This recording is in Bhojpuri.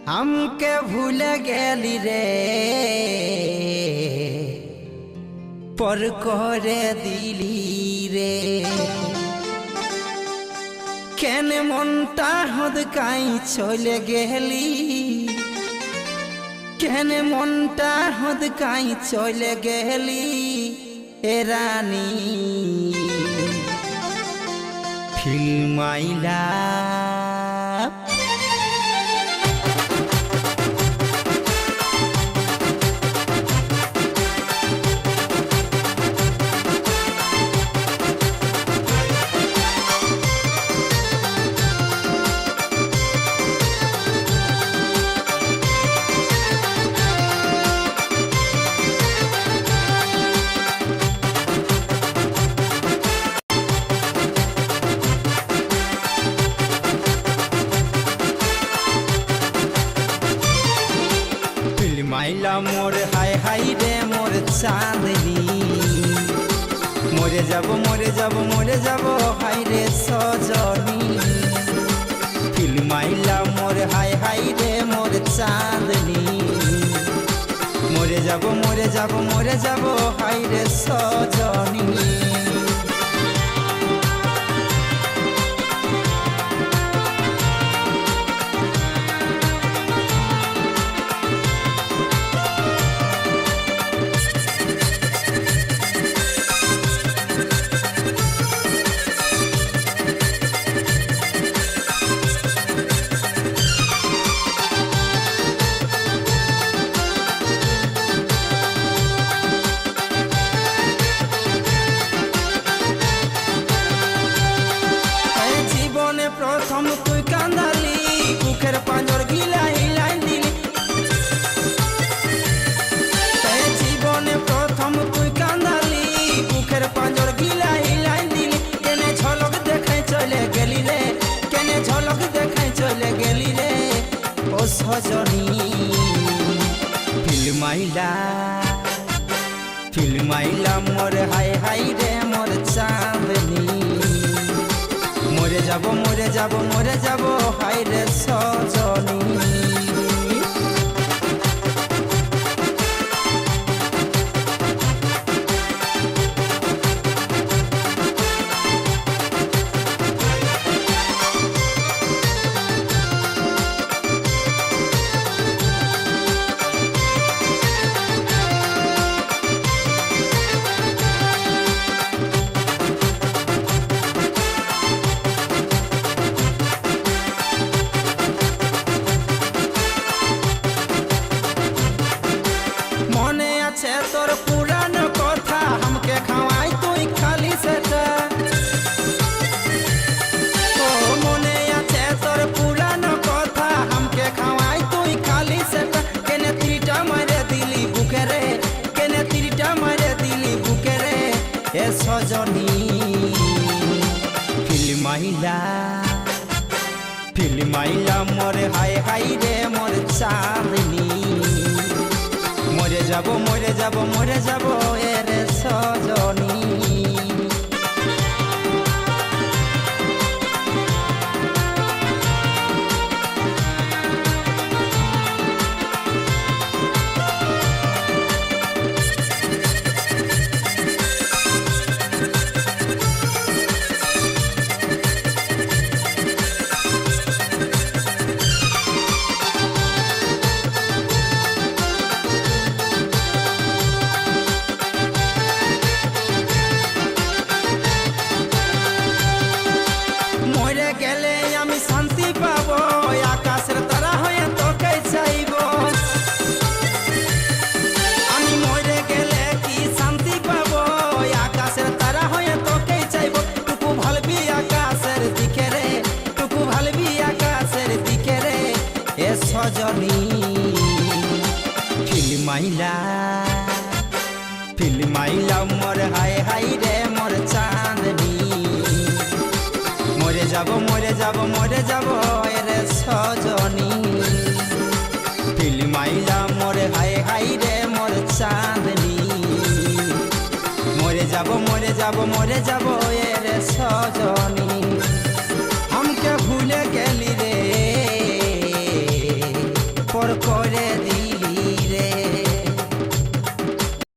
हमके भूल गेली रे पर करे दिली रे केने मनटा हदकाई चले गेली केने मनटा हदकाई चले गेली ए रानी फिल्म आइला माइला मोर हाय हाय रे मोर चांदनी मोरे जाबो हाय रे सजनी फिल्म माइला मोर हाय हाय रे मोर चांदनी मोरे जाबो हाय रे सजनी प्रथम तुई कांदाली बुकेर पांजर गिलाई लाई दिली जीवने प्रथम तुई कांदाली बुकेर पांजर गिलाई लाई दिली केने झलक देखाई चले गेली रे केने झलक देखाई चले गेली रे ओ सजनी फिल्म आइला मोर हाय हाय रे मोर चांदनी मोरे जाबो हाय रे सजनी तोर पुरान कथा हमके खवाई तुई खाली सेटा ओ मने आछे तोर पुरान कथा हमके खवाई तुई खाली सेटा केने तीरटा मारे दिली बुके रे केने तीरटा मारे दिली बुके रे ए सजनी फिल्म आइला मोर हाय हाय रे मोर चांदनी मोरे जाबो एरे सजनी शांति पाबो आकाशेर तारा हये तोके चाइबो आमी मरे गेले कि शांति पाबो आकाशेर तारा हये तोके चाइबो टुकु भालबी आकाशेर दिके रे टुकु भालबी आकाशेर दिके रे ए सजनी फिल्म आइला मोर हाय हाय रे मोर चांदनी मोरे जाबो रे सजनी फिल्म आइला मोर हाय हाय रे मोर चांदनी मोरे जाबो रे सजनी।